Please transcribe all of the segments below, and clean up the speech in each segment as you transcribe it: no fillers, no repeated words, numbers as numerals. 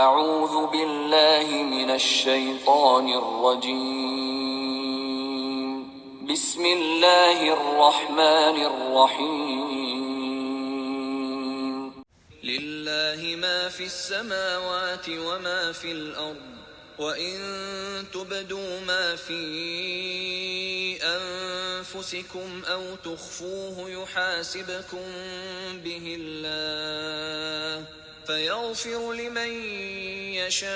اعوذ باللہ من الشیطان الرجیم بسم اللہ الرحمن الرحیم للہ ما فی السماوات وما فی الارض وَإِن تُبْدُوا مَا فِي أَنفُسِكُمْ أَوْ تُخْفُوهُ يُحَاسِبْكُم بِهِ اللَّهُ فَيَغْفِرُ لِمَن يَشَاءُ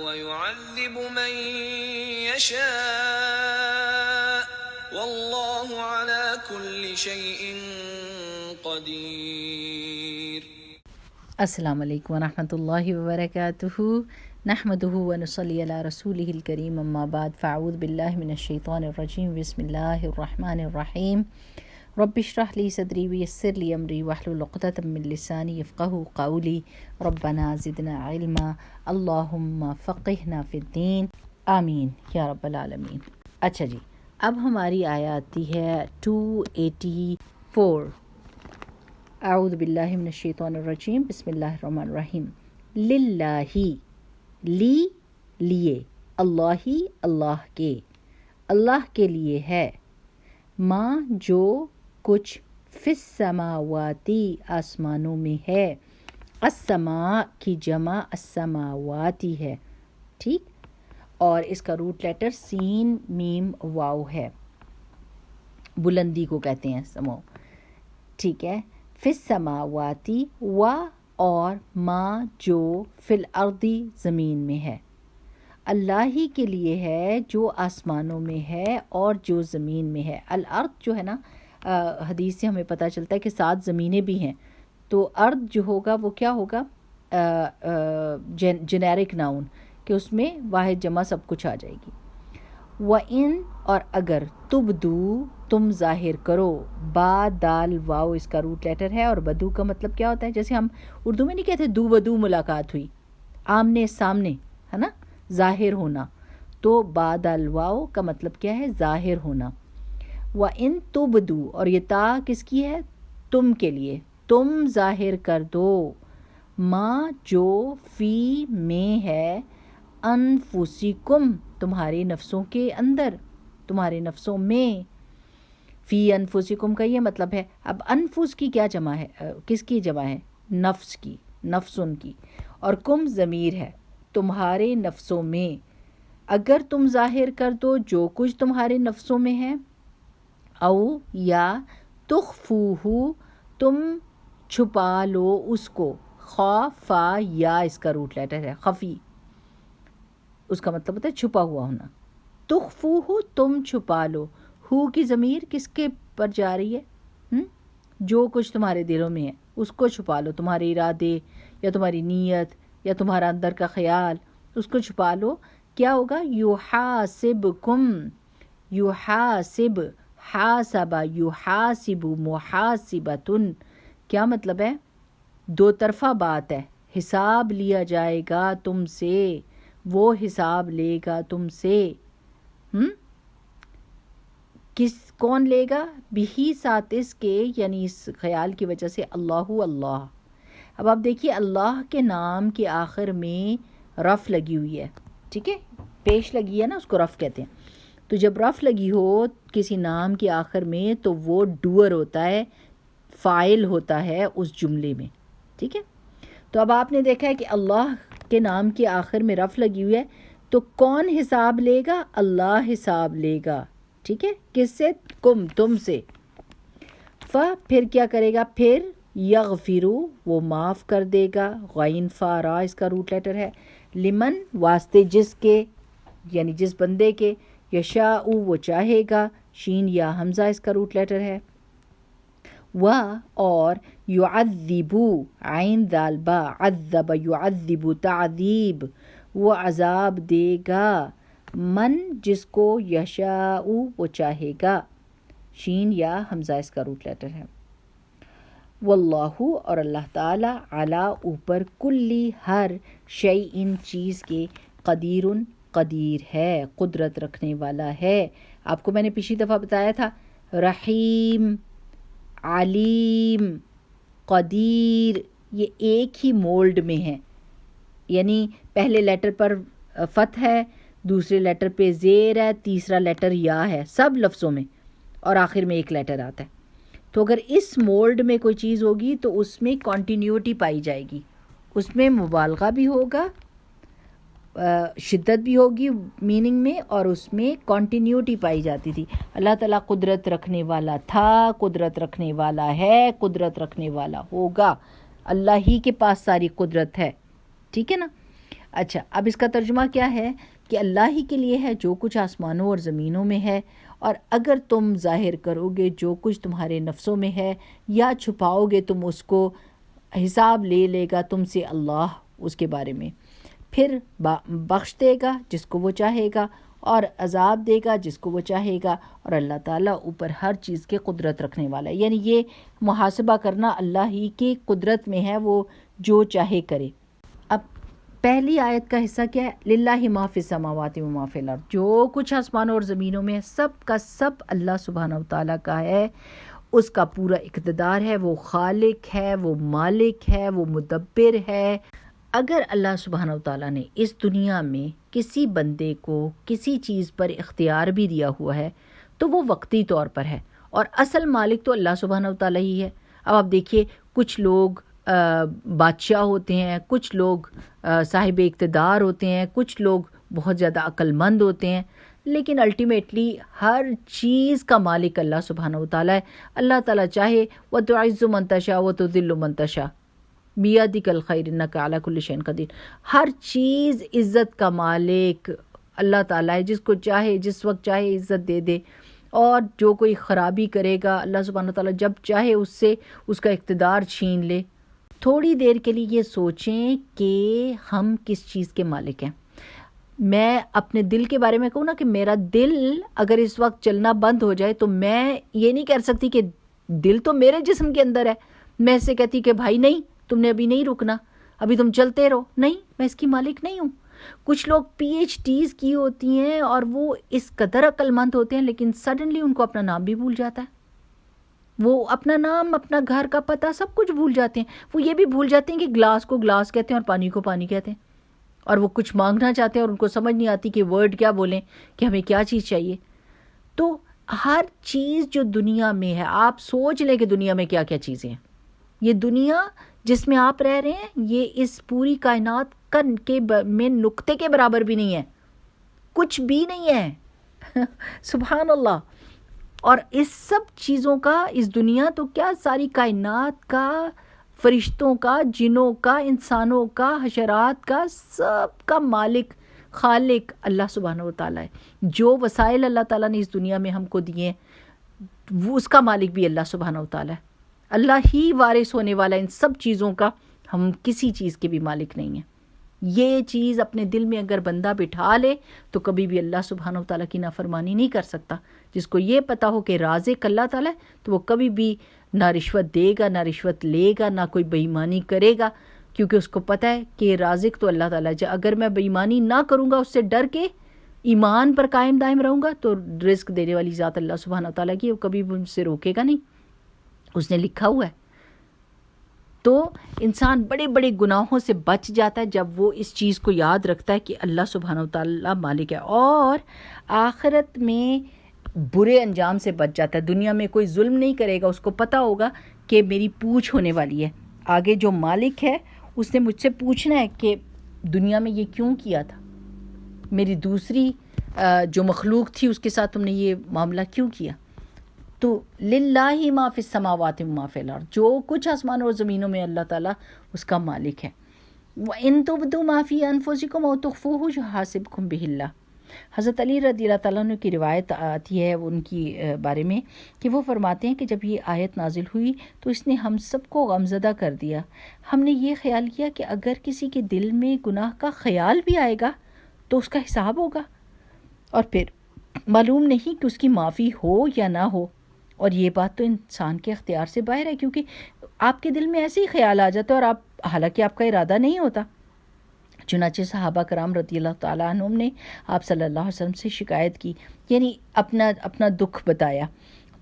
وَيُعَذِّبُ مَن يَشَاءُ وَاللَّهُ عَلَى كُلِّ شَيْءٍ قَدِيرٌ۔ السلام علیکم ورحمۃ اللہ وبرکاتہ، نحمدہ ونصلی علی رسولہ الکریم، اما بعد، فاعوذ باللہ من الشیطان الرجیم، بسم اللہ الرحمن الرحیم، رب اشرح لی صدری ویسر لی امری واحلل عقدۃ من لسانی یفقہوا قولی، ربنا زدنا علما، اللہم فقہنا فی الدین، آمین یا رب العالمین۔ اچھا جی، اب ہماری آیت آتی ہے 284۔ اعوذ باللہ من الشیطان الرجیم، بسم اللہ الرحمن الرحیم۔ للہ، لی لیے، اللہ اللہ کے لیے ہے، ما جو کچھ فی السماواتی آسمانوں میں ہے، السماء کی جمع السماواتی ہے، ٹھیک، اور اس کا روٹ لیٹر سین میم واو ہے، بلندی کو کہتے ہیں سمو، ٹھیک ہے۔ فی السماواتی و اور ما جو فی الارضی زمین میں ہے، اللہ ہی کے لیے ہے جو آسمانوں میں ہے اور جو زمین میں ہے۔ الارض جو ہے نا، حدیث سے ہمیں پتہ چلتا ہے کہ 7 زمینیں بھی ہیں، تو ارض جو ہوگا وہ کیا ہوگا، جنیرک ناؤن، کہ اس میں واحد جمع سب کچھ آ جائے گی۔ وَإِن اور اگر، تبدو تم ظاہر کرو، با دال واو اس کا روٹ لیٹر ہے، اور بدو کا مطلب کیا ہوتا ہے، جیسے ہم اردو میں نہیں کہتے دو بدو ملاقات ہوئی، آمنے سامنے ہے نا، ظاہر ہونا، تو با دال واو کا مطلب کیا ہے، ظاہر ہونا۔ وَإِن تبدو اور یہ تا کس کی ہے، تم کے لیے، تم ظاہر کر دو، ما جو فی میں ہے، انفسکم تمہارے نفسوں کے اندر، تمہارے نفسوں میں، فی انفسکم کا یہ مطلب ہے۔ اب انفس کی کیا جمع ہے، کس کی جمع ہے، نفس کی، نفسن کی، اور کم ضمیر ہے، تمہارے نفسوں میں، اگر تم ظاہر کر دو جو کچھ تمہارے نفسوں میں ہے، او یا تخفوہ تم چھپا لو اس کو، خافا یا اس کا روٹ لیٹر ہے، خفی، اس کا مطلب ہوتا ہے چھپا ہوا ہونا۔ تخفوہ تم چھپا لو، ہو کی ضمیر کس کے پر جا رہی ہے، جو کچھ تمہارے دلوں میں ہے اس کو چھپا لو، تمہارے ارادے یا تمہاری نیت یا تمہارا اندر کا خیال، اس کو چھپا لو، کیا ہوگا، یحاسبکم، یحاسب، حاسب، یحاسب، محاسبتن، کیا مطلب ہے، دو طرفہ بات ہے، حساب لیا جائے گا تم سے، وہ حساب لے گا تم سے، کون لے گا، بھی ساتھ اس کے، یعنی اس خیال کی وجہ سے، اللہ اللہ۔ اب آپ دیکھیے، اللہ کے نام کے آخر میں رف لگی ہوئی ہے، ٹھیک ہے، پیش لگی ہے نا، اس کو رف کہتے ہیں، تو جب رف لگی ہو کسی نام کے آخر میں تو وہ ڈوئر ہوتا ہے، فاعل ہوتا ہے اس جملے میں، ٹھیک ہے۔ تو اب آپ نے دیکھا ہے کہ اللہ کے نام کے آخر میں رف لگی ہوئی ہے، تو کون حساب لے گا، اللہ حساب لے گا، ٹھیک ہے، کس سے، تم سے، پھر کیا کرے گا، پھر یغفرو وہ معاف کر دے گا، غین فا را اس کا روٹ لیٹر ہے، لمن واسطے جس کے، یعنی جس بندے کے، یشاء وہ چاہے گا، شین یا حمزہ اس کا روٹ لیٹر ہے، و اور یعذبو عین دال با، عذب یعذب تعذیب، وہ عذاب دے گا، من جس کو، یشاء وہ چاہے گا، شین یا حمزہ اس کا روٹ لیٹر ہے، واللہ اور اللہ تعالی، علی اوپر، کلی ہر، شیء چیز کے، قدیر قدیر ہے، قدرت رکھنے والا ہے۔ آپ کو میں نے پچھلی دفعہ بتایا تھا، رحیم، علیم، قدیر، یہ ایک ہی مولڈ میں ہیں، یعنی پہلے لیٹر پر فتح ہے، دوسرے لیٹر پہ زیر ہے، تیسرا لیٹر یا ہے سب لفظوں میں، اور آخر میں ایک لیٹر آتا ہے. تو اگر اس مولڈ میں کوئی چیز ہوگی تو اس میں کنٹینیوٹی پائی جائے گی، اس میں مبالغہ بھی ہوگا، شدت بھی ہوگی میننگ میں، اور اس میں کنٹینیوٹی پائی جاتی تھی. اللہ تعالیٰ قدرت رکھنے والا تھا، قدرت رکھنے والا ہے، قدرت رکھنے والا ہوگا. اللہ ہی کے پاس ساری قدرت ہے، ٹھیک ہے نا. اچھا، اب اس کا ترجمہ کیا ہے کہ اللہ ہی کے لیے ہے جو کچھ آسمانوں اور زمینوں میں ہے، اور اگر تم ظاہر کرو گے جو کچھ تمہارے نفسوں میں ہے یا چھپاؤ گے تم اس کو، حساب لے لے گا تم سے اللہ اس کے بارے میں. پھر بخش دے گا جس کو وہ چاہے گا اور عذاب دے گا جس کو وہ چاہے گا، اور اللہ تعالیٰ اوپر ہر چیز کے قدرت رکھنے والا ہے. یعنی یہ محاسبہ کرنا اللہ ہی کی قدرت میں ہے، وہ جو چاہے کرے. اب پہلی آیت کا حصہ کیا ہے؟ للہ ما فی السماوات و ما فی الارض، جو کچھ آسمانوں اور زمینوں میں ہے سب کا سب اللہ سبحانہ و تعالیٰ کا ہے، اس کا پورا اقتدار ہے، وہ خالق ہے، وہ مالک ہے، وہ مدبر ہے. اگر اللہ سبحانہ و تعالیٰ نے اس دنیا میں کسی بندے کو کسی چیز پر اختیار بھی دیا ہوا ہے تو وہ وقتی طور پر ہے، اور اصل مالک تو اللہ سبحانہ و تعالیٰ ہی ہے. اب آپ دیکھیے، کچھ لوگ بادشاہ ہوتے ہیں، کچھ لوگ صاحب اقتدار ہوتے ہیں، کچھ لوگ بہت زیادہ عقل مند ہوتے ہیں، لیکن الٹیمیٹلی ہر چیز کا مالک اللہ سبحانہ و تعالیٰ ہے. اللہ تعالیٰ چاہے وَتُعِزُّ مَن تَشَاءُ وَتُذِلُّ مَن تَشَاءُ بِیَدِکَ الْخَیْرُ اِنَّکَ عَلیٰ کُلِّ شَیْءٍ قدیر. ہر چیز عزت کا مالک اللہ تعالیٰ ہے، جس کو چاہے جس وقت چاہے عزت دے دے، اور جو کوئی خرابی کرے گا اللہ سبحانہ تعالیٰ جب چاہے اس سے اس کا اقتدار چھین لے. تھوڑی دیر کے لیے یہ سوچیں کہ ہم کس چیز کے مالک ہیں. میں اپنے دل کے بارے میں کہوں نا کہ میرا دل اگر اس وقت چلنا بند ہو جائے تو میں یہ نہیں کہہ سکتی کہ دل تو میرے جسم کے اندر ہے، میں اسے کہتی کہ بھائی نہیں، تم نے ابھی نہیں رکنا، ابھی تم چلتے رہو. نہیں، میں اس کی مالک نہیں ہوں. کچھ لوگ پی ایچ ڈیز کی ہوتی ہیں اور وہ اس قدر عقل مند ہوتے ہیں، لیکن سڈنلی ان کو اپنا نام بھی بھول جاتا ہے. وہ اپنا نام، اپنا گھر کا پتہ سب کچھ بھول جاتے ہیں. وہ یہ بھی بھول جاتے ہیں کہ گلاس کو گلاس کہتے ہیں اور پانی کو پانی کہتے ہیں، اور وہ کچھ مانگنا چاہتے ہیں اور ان کو سمجھ نہیں آتی کہ ورڈ کیا بولیں، کہ ہمیں کیا چیز چاہیے. تو ہر چیز جو دنیا میں ہے، آپ سوچ لیں کہ دنیا میں کیا کیا چیزیں ہیں. یہ دنیا جس میں آپ رہ رہے ہیں یہ اس پوری کائنات کے میں نقطے کے برابر بھی نہیں ہے، کچھ بھی نہیں ہے. سبحان اللہ. اور اس سب چیزوں کا، اس دنیا تو کیا ساری کائنات کا، فرشتوں کا، جنوں کا، انسانوں کا، حشرات کا، سب کا مالک خالق اللہ سبحانہ و تعالیٰ ہے. جو وسائل اللہ تعالیٰ نے اس دنیا میں ہم کو دیے وہ اس کا مالک بھی اللہ سبحانہ و تعالیٰ ہے. اللہ ہی وارث ہونے والا ان سب چیزوں کا، ہم کسی چیز کے بھی مالک نہیں ہیں. یہ چیز اپنے دل میں اگر بندہ بٹھا لے تو کبھی بھی اللہ سبحانہ و تعالیٰ کی نافرمانی نہیں کر سکتا. جس کو یہ پتہ ہو کہ رازق اللہ تعالیٰ ہے تو وہ کبھی بھی نہ رشوت دے گا، نہ رشوت لے گا، نہ کوئی بے ایمانی کرے گا، کیونکہ اس کو پتہ ہے کہ رازق تو اللہ تعالیٰ ہے. اگر میں بے ایمانی نہ کروں گا، اس سے ڈر کے ایمان پر قائم دائم رہوں گا، تو رزق دینے والی ذات اللہ سبحانہ و تعالیٰ کی، وہ کبھی بھی مجھ سے روکے گا نہیں، اس نے لکھا ہوا ہے. تو انسان بڑے بڑے گناہوں سے بچ جاتا ہے جب وہ اس چیز کو یاد رکھتا ہے کہ اللہ سبحانہ و تعالیٰ مالک ہے، اور آخرت میں برے انجام سے بچ جاتا ہے. دنیا میں کوئی ظلم نہیں کرے گا، اس کو پتہ ہوگا کہ میری پوچھ ہونے والی ہے. آگے جو مالک ہے اس نے مجھ سے پوچھنا ہے کہ دنیا میں یہ کیوں کیا تھا، میری دوسری جو مخلوق تھی اس کے ساتھ تم نے یہ معاملہ کیوں کیا. تو للہ ما فی السماوات و ما فی الارض، جو کچھ آسمانوں اور زمینوں میں اللہ تعالیٰ اس کا مالک ہے. وَإِن تُبْدُوا مَا فِي أَنفُسِكُمْ أَوْ تُخْفُوهُ يُحَاسِبْكُم بِهِ اللَّهُ. حضرت علی رضی اللہ تعالیٰ عنہ کی روایت آتی ہے ان کی بارے میں کہ وہ فرماتے ہیں کہ جب یہ آیت نازل ہوئی تو اس نے ہم سب کو غمزدہ کر دیا. ہم نے یہ خیال کیا کہ اگر کسی کے دل میں گناہ کا خیال بھی آئے گا تو اس کا حساب ہوگا، اور پھر معلوم نہیں کہ اس کی معافی ہو یا نہ ہو. اور یہ بات تو انسان کے اختیار سے باہر ہے، کیونکہ آپ کے دل میں ایسے ہی خیال آ جاتا ہے اور حالانکہ آپ کا ارادہ نہیں ہوتا. چنانچہ صحابہ کرام رضی اللہ تعالیٰ عنہم نے آپ صلی اللہ علیہ وسلم سے شکایت کی، یعنی اپنا دکھ بتایا.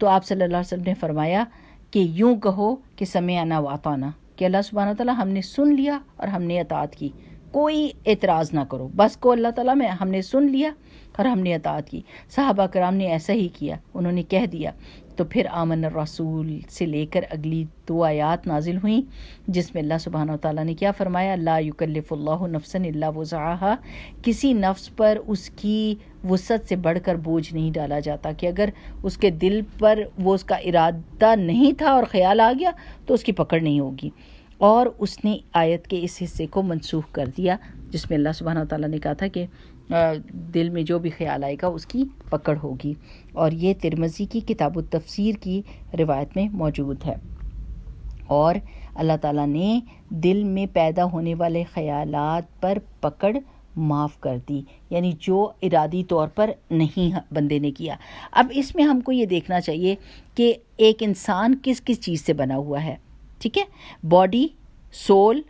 تو آپ صلی اللہ علیہ وسلم نے فرمایا کہ یوں کہو کہ سمعنا واطعنا، کہ اللہ سبحانہ و تعالیٰ ہم نے سن لیا اور ہم نے اطاعت کی، کوئی اعتراض نہ کرو، بس کو اللہ تعالیٰ میں ہم نے سن لیا اور ہم نے اطاعت کی۔ صحابہ کرام نے ایسا ہی کیا، انہوں نے کہہ دیا۔ تو پھر آمن الرسول سے لے کر اگلی 2 آیات نازل ہوئیں جس میں اللہ سبحانہ و تعالیٰ نے کیا فرمایا، لا یکلف اللہ نفسا الا وسعها، کسی نفس پر اس کی وسعت سے بڑھ کر بوجھ نہیں ڈالا جاتا، کہ اگر اس کے دل پر وہ اس کا ارادہ نہیں تھا اور خیال آ گیا تو اس کی پکڑ نہیں ہوگی۔ اور اس نے آیت کے اس حصے کو منسوخ کر دیا جس میں اللہ سبحانہ و تعالیٰ نے کہا تھا کہ دل میں جو بھی خیال آئے گا اس کی پکڑ ہوگی، اور یہ ترمذی کی کتاب التفسیر کی روایت میں موجود ہے۔ اور اللہ تعالیٰ نے دل میں پیدا ہونے والے خیالات پر پکڑ معاف کر دی، یعنی جو ارادی طور پر نہیں بندے نے کیا۔ اب اس میں ہم کو یہ دیکھنا چاہیے کہ ایک انسان کس کس چیز سے بنا ہوا ہے، ٹھیک ہے، body, civil,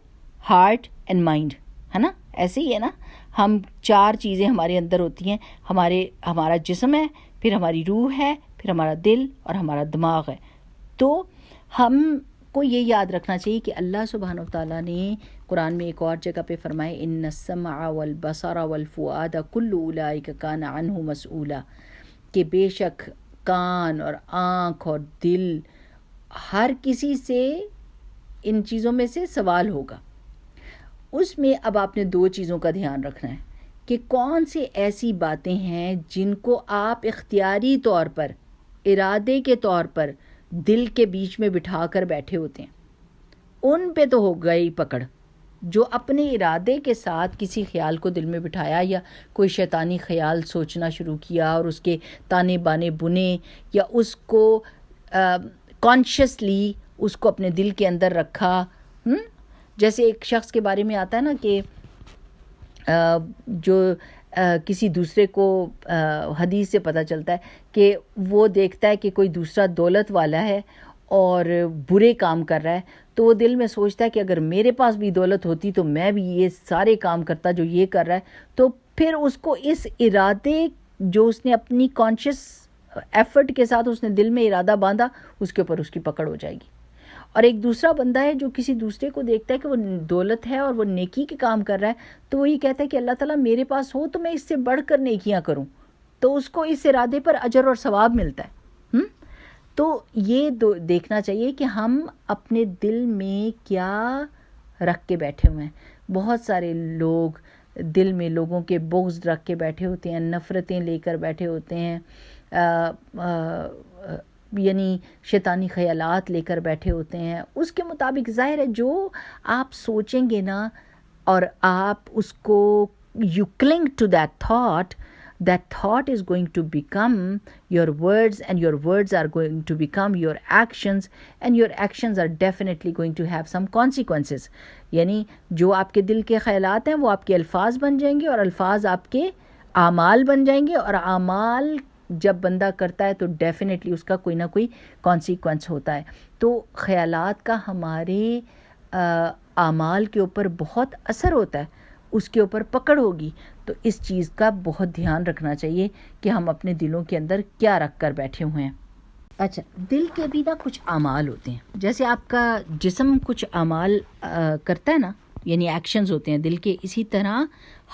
heart and mind, ہے نا، ایسے ہی ہے نا، ہم 4 چیزیں ہمارے اندر ہوتی ہیں، ہمارا جسم ہے، پھر ہماری روح ہے، پھر ہمارا دل اور ہمارا دماغ ہے۔ تو ہم کو یہ یاد رکھنا چاہیے کہ اللہ سبحانہ و تعالیٰ نے قرآن میں ایک اور جگہ پہ فرمائے ان السمع والبصر والفؤاد کل اولئک کان عنہ مسئولا، کہ بے شک کان اور آنکھ اور دل ہر کسی سے ان چیزوں میں سے سوال ہوگا۔ اس میں اب آپ نے 2 چیزوں کا دھیان رکھنا ہے کہ کون سی ایسی باتیں ہیں جن کو آپ اختیاری طور پر، ارادے کے طور پر دل کے بیچ میں بٹھا کر بیٹھے ہوتے ہیں، ان پہ تو ہو گئی پکڑ۔ جو اپنے ارادے کے ساتھ کسی خیال کو دل میں بٹھایا یا کوئی شیطانی خیال سوچنا شروع کیا اور اس کے تانے بانے بنے، یا اس کو کانشیسلی اس کو اپنے دل کے اندر رکھا، جیسے ایک شخص کے بارے میں آتا ہے نا کہ جو کسی دوسرے کو حدیث سے پتہ چلتا ہے کہ وہ دیکھتا ہے کہ کوئی دوسرا دولت والا ہے اور برے کام کر رہا ہے، تو وہ دل میں سوچتا ہے کہ اگر میرے پاس بھی دولت ہوتی تو میں بھی یہ سارے کام کرتا جو یہ کر رہا ہے۔ تو پھر اس کو اس ارادے جو اس نے اپنی کانشیس ایفرٹ کے ساتھ اس نے دل میں ارادہ باندھا، اس کے اوپر اس کی پکڑ ہو جائے گی۔ اور ایک دوسرا بندہ ہے جو کسی دوسرے کو دیکھتا ہے کہ وہ دولت ہے اور وہ نیکی کے کام کر رہا ہے، تو وہ یہ کہتا ہے کہ اللہ تعالیٰ میرے پاس ہو تو میں اس سے بڑھ کر نیکیاں کروں، تو اس کو اس ارادے پر اجر اور ثواب ملتا ہے۔ تو یہ دیکھنا چاہیے کہ ہم اپنے دل میں کیا رکھ کے بیٹھے ہوئے ہیں۔ بہت سارے لوگ دل میں لوگوں کے بغض رکھ کے بیٹھے ہوتے ہیں، نفرتیں لے کر بیٹھے ہوتے ہیں، یعنی شیطانی خیالات لے کر بیٹھے ہوتے ہیں۔ اس کے مطابق ظاہر ہے جو آپ سوچیں گے نا اور آپ اس کو you cling to that thought is going to become your words, and your words are going to become your actions, and your actions are definitely going to have some consequences. یعنی جو آپ کے دل کے خیالات ہیں وہ آپ کے الفاظ بن جائیں گے، اور الفاظ آپ کے اعمال بن جائیں گے، اور اعمال جب بندہ کرتا ہے تو ڈیفینیٹلی اس کا کوئی نہ کوئی کانسیکوینس ہوتا ہے۔ تو خیالات کا ہمارے اعمال کے اوپر بہت اثر ہوتا ہے، اس کے اوپر پکڑ ہوگی۔ تو اس چیز کا بہت دھیان رکھنا چاہیے کہ ہم اپنے دلوں کے اندر کیا رکھ کر بیٹھے ہوئے ہیں۔ اچھا، دل کے بھی نا کچھ اعمال ہوتے ہیں، جیسے آپ کا جسم کچھ اعمال کرتا ہے نا، یعنی ایکشنز ہوتے ہیں دل کے، اسی طرح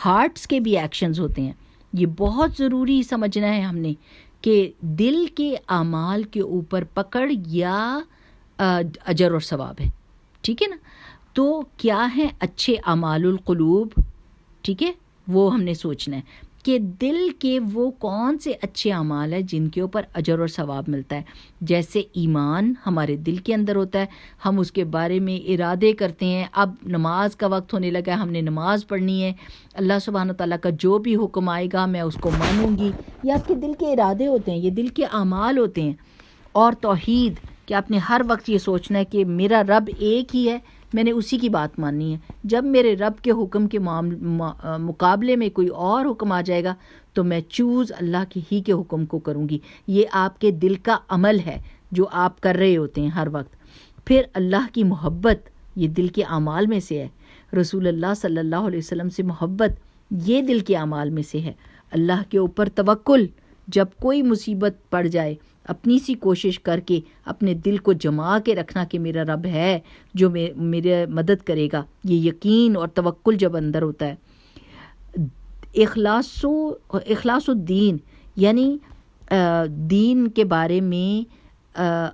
ہارٹس کے بھی ایکشنز ہوتے ہیں۔ یہ بہت ضروری سمجھنا ہے ہم نے کہ دل کے اعمال کے اوپر پکڑ یا اجر اور ثواب ہے، ٹھیک ہے نا۔ تو کیا ہیں اچھے اعمال القلوب، ٹھیک ہے، وہ ہم نے سوچنا ہے کہ دل کے وہ کون سے اچھے اعمال ہیں جن کے اوپر اجر اور ثواب ملتا ہے۔ جیسے ایمان ہمارے دل کے اندر ہوتا ہے، ہم اس کے بارے میں ارادے کرتے ہیں، اب نماز کا وقت ہونے لگا ہے، ہم نے نماز پڑھنی ہے، اللہ سبحانہ تعالیٰ کا جو بھی حکم آئے گا میں اس کو مانوں گی، یہ آپ کے دل کے ارادے ہوتے ہیں، یہ دل کے اعمال ہوتے ہیں۔ اور توحید، کہ آپ نے ہر وقت یہ سوچنا ہے کہ میرا رب ایک ہی ہے، میں نے اسی کی بات ماننی ہے، جب میرے رب کے حکم کے مقابلے میں کوئی اور حکم آ جائے گا تو میں چوز اللہ کے ہی کے حکم کو کروں گی۔ یہ آپ کے دل کا عمل ہے جو آپ کر رہے ہوتے ہیں ہر وقت۔ پھر اللہ کی محبت، یہ دل کے اعمال میں سے ہے۔ رسول اللہ صلی اللہ علیہ وسلم سے محبت، یہ دل کے اعمال میں سے ہے۔ اللہ کے اوپر توکل، جب کوئی مصیبت پڑ جائے اپنی سی کوشش کر کے اپنے دل کو جما کے رکھنا کہ میرا رب ہے جو میرے مدد کرے گا. یہ یقین اور توکل جب اندر ہوتا ہے. اخلاص الدین یعنی دین کے بارے میں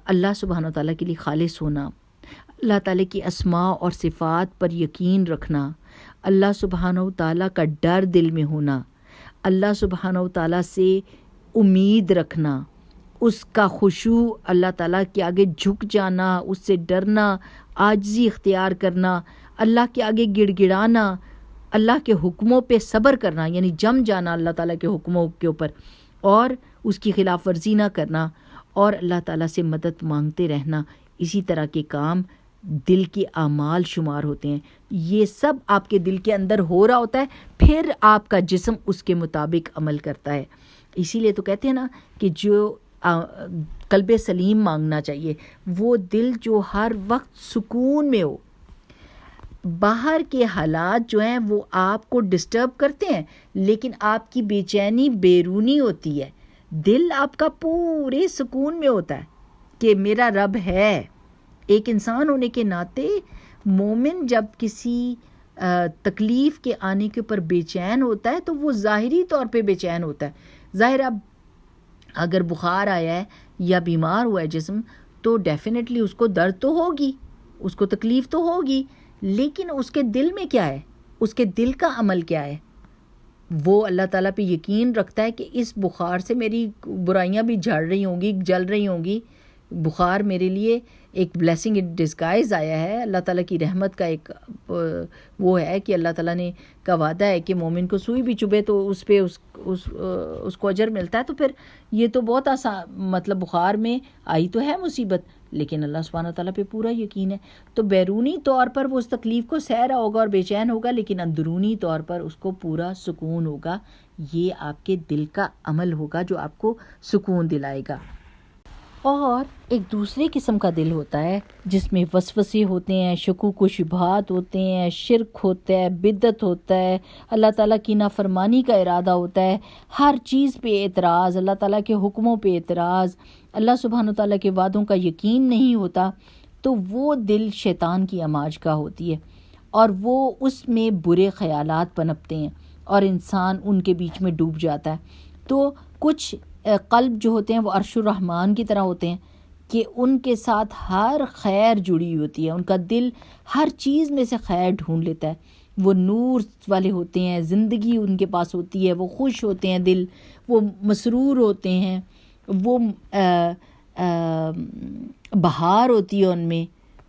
اللہ سبحانہ وتعالیٰ کے لیے خالص ہونا، اللہ تعالیٰ کی اسماء اور صفات پر یقین رکھنا، اللہ سبحانہ وتعالیٰ کا ڈر دل میں ہونا، اللہ سبحانہ وتعالیٰ سے امید رکھنا، اس کا خشوع، اللہ تعالیٰ کے آگے جھک جانا، اس سے ڈرنا، عاجزی اختیار کرنا، اللہ کے آگے گڑ گڑانا، اللہ کے حکموں پہ صبر کرنا یعنی جم جانا اللہ تعالیٰ کے حکموں کے اوپر اور اس کی خلاف ورزی نہ کرنا، اور اللہ تعالیٰ سے مدد مانگتے رہنا. اسی طرح کے کام دل کے اعمال شمار ہوتے ہیں. یہ سب آپ کے دل کے اندر ہو رہا ہوتا ہے، پھر آپ کا جسم اس کے مطابق عمل کرتا ہے. اسی لیے تو کہتے ہیں نا کہ جو قلب سلیم مانگنا چاہیے، وہ دل جو ہر وقت سکون میں ہو. باہر کے حالات جو ہیں وہ آپ کو ڈسٹرب کرتے ہیں، لیکن آپ کی بے چینی بیرونی ہوتی ہے. دل آپ کا پورے سکون میں ہوتا ہے کہ میرا رب ہے. ایک انسان ہونے کے ناطے مومن جب کسی تکلیف کے آنے کے اوپر بے چین ہوتا ہے تو وہ ظاہری طور پہ بے چین ہوتا ہے. ظاہر اب اگر بخار آیا ہے یا بیمار ہوا ہے جسم تو ڈیفینیٹلی اس کو درد تو ہوگی، اس کو تکلیف تو ہوگی، لیکن اس کے دل میں کیا ہے، اس کے دل کا عمل کیا ہے؟ وہ اللہ تعالیٰ پہ یقین رکھتا ہے کہ اس بخار سے میری برائیاں بھی جھڑ رہی ہوں گی، جل رہی ہوں گی. بخار میرے لیے ایک بلیسنگ ان ڈسگائز آیا ہے، اللہ تعالیٰ کی رحمت کا ایک وہ ہے کہ اللہ تعالیٰ نے کا وعدہ ہے کہ مومن کو سوئی بھی چبھے تو اس پہ اس کو اجر ملتا ہے. تو پھر یہ تو بہت آسان، مطلب بخار میں آئی تو ہے مصیبت لیکن اللہ سبحانہ تعالیٰ پہ پورا یقین ہے. تو بیرونی طور پر وہ اس تکلیف کو سہ رہا ہوگا اور بے چین ہوگا، لیکن اندرونی طور پر اس کو پورا سکون ہوگا. یہ آپ کے دل کا عمل ہوگا جو آپ کو سکون دلائے گا. اور ایک دوسرے قسم کا دل ہوتا ہے جس میں وسوسے ہوتے ہیں، شکوک و شبہات ہوتے ہیں، شرک ہوتا ہے، بدعت ہوتا ہے، اللہ تعالیٰ کی نافرمانی کا ارادہ ہوتا ہے، ہر چیز پہ اعتراض، اللہ تعالیٰ کے حکموں پہ اعتراض، اللہ سبحانہ تعالیٰ کے وعدوں کا یقین نہیں ہوتا. تو وہ دل شیطان کی آماج کا ہوتی ہے اور وہ اس میں برے خیالات پنپتے ہیں اور انسان ان کے بیچ میں ڈوب جاتا ہے. تو کچھ قلب جو ہوتے ہیں وہ عرش الرحمن کی طرح ہوتے ہیں کہ ان کے ساتھ ہر خیر جڑی ہوتی ہے، ان کا دل ہر چیز میں سے خیر ڈھونڈ لیتا ہے. وہ نور والے ہوتے ہیں، زندگی ان کے پاس ہوتی ہے، وہ خوش ہوتے ہیں، دل وہ مسرور ہوتے ہیں، وہ بہار ہوتی ہے ان میں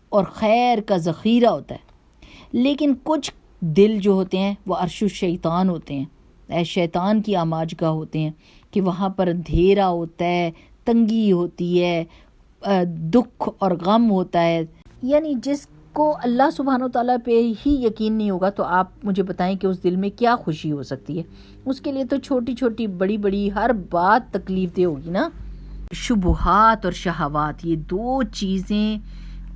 اور خیر کا ذخیرہ ہوتا ہے. لیکن کچھ دل جو ہوتے ہیں وہ عرش الشیطان ہوتے ہیں، شیطان کی آماج گاہ ہوتے ہیں کہ وہاں پر اندھیرا ہوتا ہے، تنگی ہوتی ہے، دکھ اور غم ہوتا ہے. یعنی جس کو اللہ سبحانہ وتعالیٰ پہ ہی یقین نہیں ہوگا تو آپ مجھے بتائیں کہ اس دل میں کیا خوشی ہو سکتی ہے؟ اس کے لیے تو چھوٹی چھوٹی بڑی بڑی ہر بات تکلیف دہ ہوگی نا. شبہات اور شہوات، یہ دو چیزیں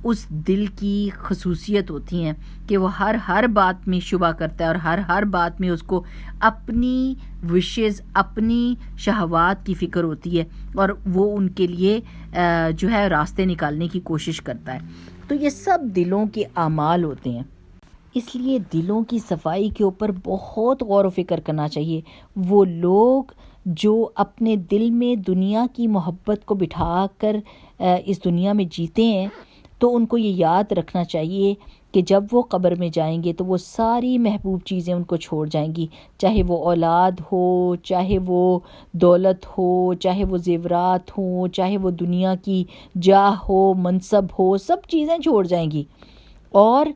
اس دل کی خصوصیت ہوتی ہیں کہ وہ ہر بات میں شبہ کرتا ہے اور ہر بات میں اس کو اپنی وشز، اپنی شہوات کی فکر ہوتی ہے اور وہ ان کے لیے جو ہے راستے نکالنے کی کوشش کرتا ہے. تو یہ سب دلوں کے اعمال ہوتے ہیں. اس لیے دلوں کی صفائی کے اوپر بہت غور و فکر کرنا چاہیے. وہ لوگ جو اپنے دل میں دنیا کی محبت کو بٹھا کر اس دنیا میں جیتے ہیں تو ان کو یہ یاد رکھنا چاہیے کہ جب وہ قبر میں جائیں گے تو وہ ساری محبوب چیزیں ان کو چھوڑ جائیں گی، چاہے وہ اولاد ہو، چاہے وہ دولت ہو، چاہے وہ زیورات ہوں، چاہے وہ دنیا کی جاہ ہو، منصب ہو، سب چیزیں چھوڑ جائیں گی اور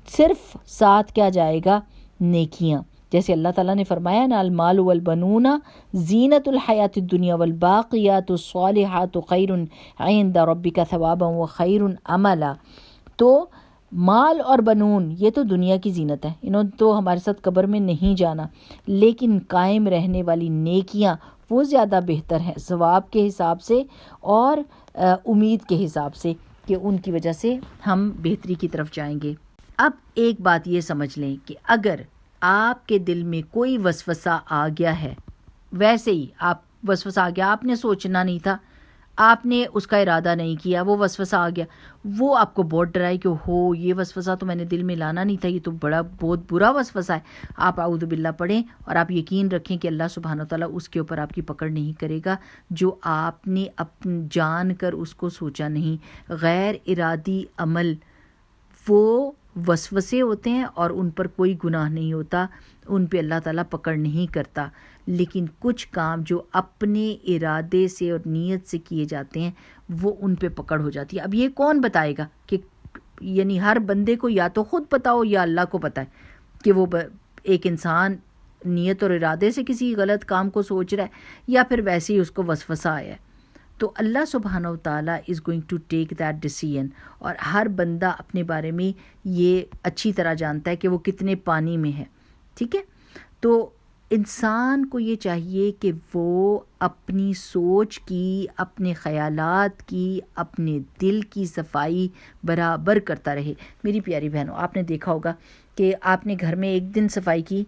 صرف ساتھ کیا جائے گا؟ نیکیاں. جیسے اللہ تعالیٰ نے فرمایا نا، المال والبنون زینت الحیات الدنیا والباقیات الصالحات خیر عند ربک ثوابا وخیر عملا. تو مال اور بنون یہ تو دنیا کی زینت ہے، انہوں نے تو ہمارے ساتھ قبر میں نہیں جانا، لیکن قائم رہنے والی نیکیاں وہ زیادہ بہتر ہیں ثواب کے حساب سے اور امید کے حساب سے کہ ان کی وجہ سے ہم بہتری کی طرف جائیں گے. اب ایک بات یہ سمجھ لیں کہ اگر آپ کے دل میں کوئی وسوسہ آ گیا ہے، ویسے ہی آپ وسوسہ آ گیا، آپ نے سوچنا نہیں تھا، آپ نے اس کا ارادہ نہیں کیا، وہ وسوسہ آ گیا، وہ آپ کو بہت ڈرائے کہ ہو یہ وسوسہ تو میں نے دل میں لانا نہیں تھا، یہ تو بہت برا وسوسہ ہے، آپ اعوذ باللہ پڑھیں اور آپ یقین رکھیں کہ اللہ سبحانہ وتعالیٰ اس کے اوپر آپ کی پکڑ نہیں کرے گا جو آپ نے جان کر اس کو سوچا نہیں۔ غیر ارادی عمل وہ وسوسے ہوتے ہیں اور ان پر کوئی گناہ نہیں ہوتا، ان پہ اللہ تعالیٰ پکڑ نہیں کرتا، لیکن کچھ کام جو اپنے ارادے سے اور نیت سے کیے جاتے ہیں وہ ان پہ پکڑ ہو جاتی ہے۔ اب یہ کون بتائے گا کہ یعنی ہر بندے کو یا تو خود پتہ ہو یا اللہ کو پتہ ہے کہ وہ ایک انسان نیت اور ارادے سے کسی غلط کام کو سوچ رہا ہے یا پھر ویسے ہی اس کو وسوسہ آیا ہے۔ تو اللہ سبحانہ وتعالیٰ is going to take that decision, اور ہر بندہ اپنے بارے میں یہ اچھی طرح جانتا ہے کہ وہ کتنے پانی میں ہے، ٹھیک ہے؟ تو انسان کو یہ چاہیے کہ وہ اپنی سوچ کی، اپنے خیالات کی، اپنے دل کی صفائی برابر کرتا رہے۔ میری پیاری بہنوں، آپ نے دیکھا ہوگا کہ آپ نے گھر میں ایک دن صفائی کی،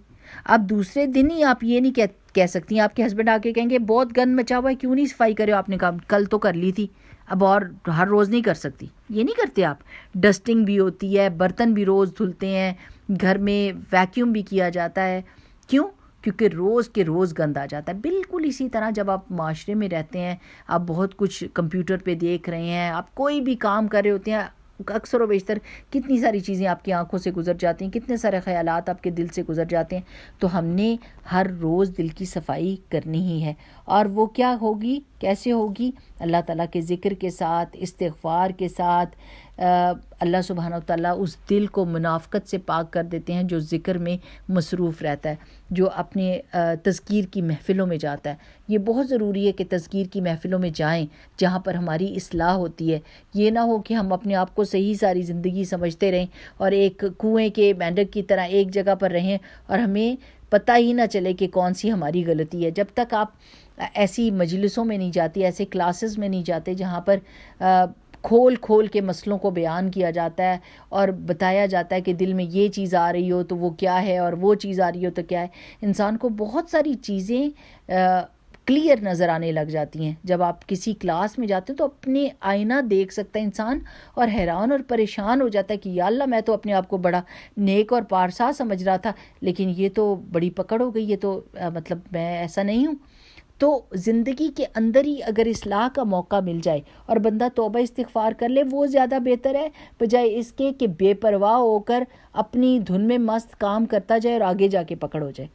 اب دوسرے دن ہی آپ یہ نہیں کہہ سکتی ہیں، آپ کے ہسبینڈ آ کے کہیں گے بہت گند مچا ہوا ہے کیوں نہیں صفائی کرے ہو، آپ نے کہا کل تو کر لی تھی اب اور ہر روز نہیں کر سکتی، یہ نہیں کرتے آپ۔ ڈسٹنگ بھی ہوتی ہے، برتن بھی روز دھلتے ہیں، گھر میں ویکیوم بھی کیا جاتا ہے، کیوں؟ کیونکہ روز کے روز گند آ جاتا ہے۔ بالکل اسی طرح جب آپ معاشرے میں رہتے ہیں، آپ بہت کچھ کمپیوٹر پہ دیکھ رہے ہیں، آپ کوئی بھی کام کر رہے ہوتے ہیں، اکثر و بیشتر کتنی ساری چیزیں آپ کی آنکھوں سے گزر جاتی ہیں، کتنے سارے خیالات آپ کے دل سے گزر جاتے ہیں، تو ہم نے ہر روز دل کی صفائی کرنی ہی ہے۔ اور وہ کیا ہوگی، کیسے ہوگی؟ اللہ تعالیٰ کے ذکر کے ساتھ، استغفار کے ساتھ۔ اللہ سبحانہ وتعالیٰ اس دل کو منافقت سے پاک کر دیتے ہیں جو ذکر میں مصروف رہتا ہے، جو اپنے تذکیر کی محفلوں میں جاتا ہے۔ یہ بہت ضروری ہے کہ تذکیر کی محفلوں میں جائیں جہاں پر ہماری اصلاح ہوتی ہے۔ یہ نہ ہو کہ ہم اپنے آپ کو صحیح ساری زندگی سمجھتے رہیں اور ایک کنویں کے مینڈک کی طرح ایک جگہ پر رہیں اور ہمیں پتہ ہی نہ چلے کہ کون سی ہماری غلطی ہے۔ جب تک آپ ایسی مجلسوں میں نہیں جاتی، ایسے کلاسز میں نہیں جاتے جہاں پر کھول کے مسئلوں کو بیان کیا جاتا ہے اور بتایا جاتا ہے کہ دل میں یہ چیز آ رہی ہو تو وہ کیا ہے اور وہ چیز آ رہی ہو تو کیا ہے، انسان کو بہت ساری چیزیں کلیئر نظر آنے لگ جاتی ہیں۔ جب آپ کسی کلاس میں جاتے ہیں تو اپنے آئینہ دیکھ سکتا ہے انسان اور حیران اور پریشان ہو جاتا ہے کہ یا اللہ میں تو اپنے آپ کو بڑا نیک اور پارسا سمجھ رہا تھا، لیکن یہ تو بڑی پکڑ ہو گئی، یہ تو مطلب میں ایسا نہیں ہوں۔ تو زندگی کے اندر ہی اگر اصلاح کا موقع مل جائے اور بندہ توبہ استغفار کر لے، وہ زیادہ بہتر ہے بجائے اس کے کہ بے پرواہ ہو کر اپنی دھن میں مست کام کرتا جائے اور آگے جا کے پکڑ ہو جائے۔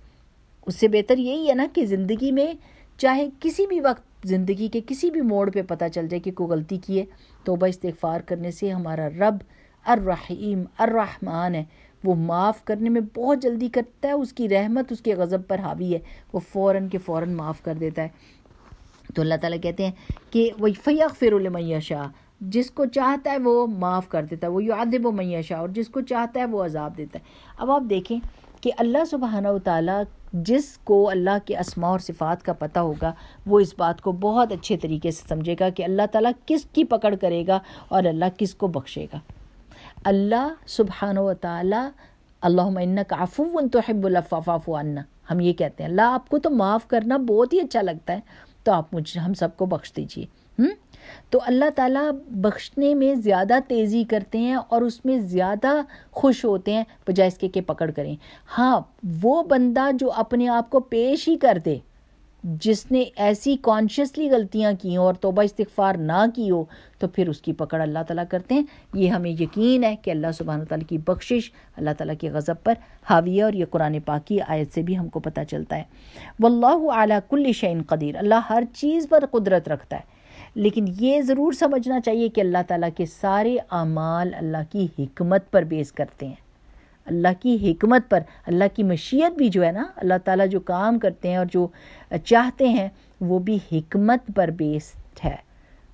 اس سے بہتر یہی ہے نا کہ زندگی میں چاہے کسی بھی وقت زندگی کے کسی بھی موڑ پہ پتہ چل جائے کہ کوئی غلطی کی ہے، توبہ استغفار کرنے سے ہمارا رب الرحیم الرحمن ہے، وہ معاف کرنے میں بہت جلدی کرتا ہے، اس کی رحمت اس کے غضب پر حاوی ہے، وہ فوراً کے فوراً معاف کر دیتا ہے۔ تو اللہ تعالیٰ کہتے ہیں کہ وَيَغْفِرُ لِمَن يَشَاءُ، جس کو چاہتا ہے وہ معاف کر دیتا ہے، وَيُعَذِّبُ مَن يَشَاءُ، اور جس کو چاہتا ہے وہ عذاب دیتا ہے۔ اب آپ دیکھیں کہ اللہ سبحانہ وتعالیٰ جس کو اللہ کے اسماء اور صفات کا پتہ ہوگا وہ اس بات کو بہت اچھے طریقے سے سمجھے گا کہ اللہ تعالیٰ کس کی پکڑ کرے گا اور اللہ کس کو بخشے گا۔ اللہ سبحانہ وتعالیٰ اللہم انک عفو تحب العفو فاعف عنا، ہم یہ کہتے ہیں اللہ آپ کو تو معاف کرنا بہت ہی اچھا لگتا ہے تو آپ ہم سب کو بخش دیجیے۔ تو اللہ تعالیٰ بخشنے میں زیادہ تیزی کرتے ہیں اور اس میں زیادہ خوش ہوتے ہیں بجائے اس کے کہ پکڑ کریں۔ ہاں، وہ بندہ جو اپنے آپ کو پیش ہی کر دے، جس نے ایسی کانشیسلی غلطیاں کی ہوں اور توبہ استغفار نہ کی ہو، تو پھر اس کی پکڑ اللہ تعالیٰ کرتے ہیں۔ یہ ہمیں یقین ہے کہ اللہ سبحانہ وتعالیٰ کی بخشش اللہ تعالیٰ کے غضب پر حاوی ہے، اور یہ قرآن پاک کی آیت سے بھی ہم کو پتہ چلتا ہے۔ واللہ علی کل شیء قدیر، اللہ ہر چیز پر قدرت رکھتا ہے، لیکن یہ ضرور سمجھنا چاہیے کہ اللہ تعالیٰ کے سارے اعمال اللہ کی حکمت پر بیس کرتے ہیں، اللہ کی حکمت پر۔ اللہ کی مشیت بھی جو ہے نا، اللہ تعالیٰ جو کام کرتے ہیں اور جو چاہتے ہیں وہ بھی حکمت پر بیسڈ ہے۔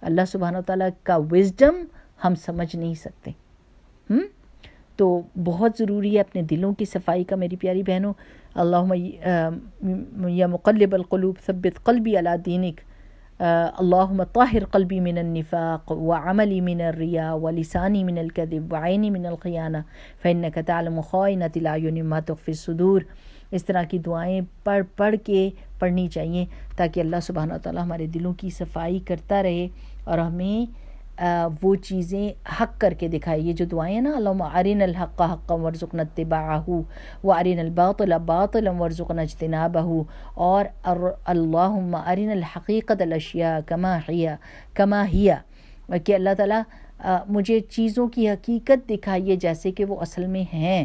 اللہ سبحانہ وتعالیٰ کا وزڈم ہم سمجھ نہیں سکتے۔ تو بہت ضروری ہے اپنے دلوں کی صفائی کا میری پیاری بہنوں۔ اللہم یا مقلب القلوب ثبت قلبی علی دینک، اللہم طاہر قلبی من النفاق وعملی من الریا ولسانی من الکذب وعینی من الخیانہ فإنک تعلم خائنۃ الاعین ما تخفی الصدور. اس طرح کی دعائیں پڑھ کے پڑھنی چاہیے تاکہ اللہ سبحانہ وتعالی ہمارے دلوں کی صفائی کرتا رہے اور ہمیں وہ چیزیں حق کر کے دکھائے. یہ جو دعائیں ہیں نا، اللہم ارنا الحق حقا وارزقنا اتباعہ وارنا الباطل باطلا وارزقنا اجتنابہ، اور اللہم ارنا الحقیقۃ الاشیاء کما ہی، کہ اللہ تعالیٰ مجھے چیزوں کی حقیقت دکھائیے جیسے کہ وہ اصل میں ہیں،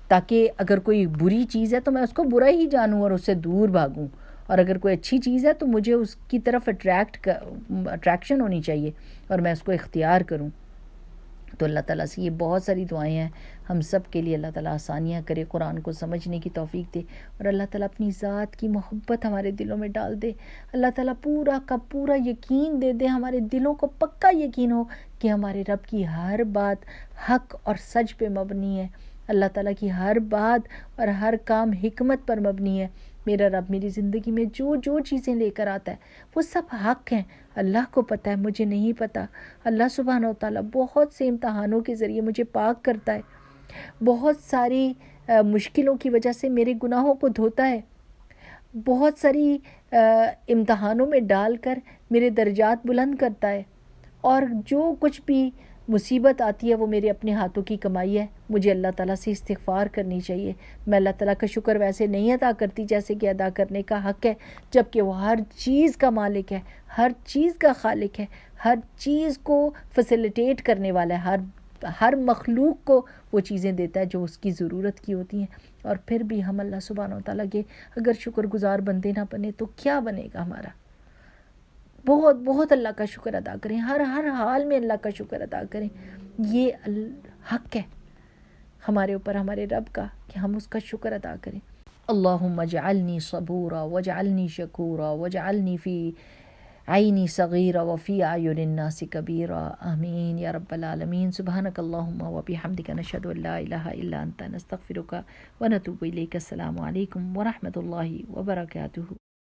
تاکہ اگر کوئی بری چیز ہے تو میں اس کو برا ہی جانوں اور اس سے دور بھاگوں، اور اگر کوئی اچھی چیز ہے تو مجھے اس کی طرف اٹریکشن ہونی چاہیے اور میں اس کو اختیار کروں. تو اللہ تعالیٰ سے یہ بہت ساری دعائیں ہیں. ہم سب کے لیے اللہ تعالیٰ آسانیاں کرے، قرآن کو سمجھنے کی توفیق دے، اور اللہ تعالیٰ اپنی ذات کی محبت ہمارے دلوں میں ڈال دے. اللہ تعالیٰ پورا کا پورا یقین دے دے، ہمارے دلوں کو پکا یقین ہو کہ ہمارے رب کی ہر بات حق اور سچ پہ مبنی ہے. اللہ تعالیٰ کی ہر بات اور ہر کام حکمت پر مبنی ہے. میرا رب میری زندگی میں جو چیزیں لے کر آتا ہے وہ سب حق ہیں. اللہ کو پتہ ہے، مجھے نہیں پتہ. اللہ سبحانہ وتعالیٰ بہت سے امتحانوں کے ذریعے مجھے پاک کرتا ہے، بہت ساری مشکلوں کی وجہ سے میرے گناہوں کو دھوتا ہے، بہت ساری امتحانوں میں ڈال کر میرے درجات بلند کرتا ہے، اور جو کچھ بھی مصیبت آتی ہے وہ میرے اپنے ہاتھوں کی کمائی ہے. مجھے اللہ تعالیٰ سے استغفار کرنی چاہیے. میں اللہ تعالیٰ کا شکر ویسے نہیں ادا کرتی جیسے کہ ادا کرنے کا حق ہے، جبکہ وہ ہر چیز کا مالک ہے، ہر چیز کا خالق ہے، ہر چیز کو فیسیلیٹیٹ کرنے والا ہے، ہر مخلوق کو وہ چیزیں دیتا ہے جو اس کی ضرورت کی ہوتی ہیں. اور پھر بھی ہم اللہ سبحانہ وتعالیٰ کے اگر شکر گزار بندے نہ بنے تو کیا بنے گا ہمارا. بہت بہت اللہ کا شکر ادا کریں، ہر حال میں اللہ کا شکر ادا کریں. یہ حق ہے ہمارے اوپر ہمارے رب کا کہ ہم اس کا شکر ادا کریں. اللہم اجعلنی صبورا واجعلنی شکورا واجعلنی فی عینی صغیرا وفی اعین الناس کبیرا. آمین یا رب العالمین. سبحانک اللہم وبحمدک نشہد ان لا الہ الا انت نستغفرک ونتوب الیک. السلام علیکم ورحمۃ اللہ وبرکاتہ.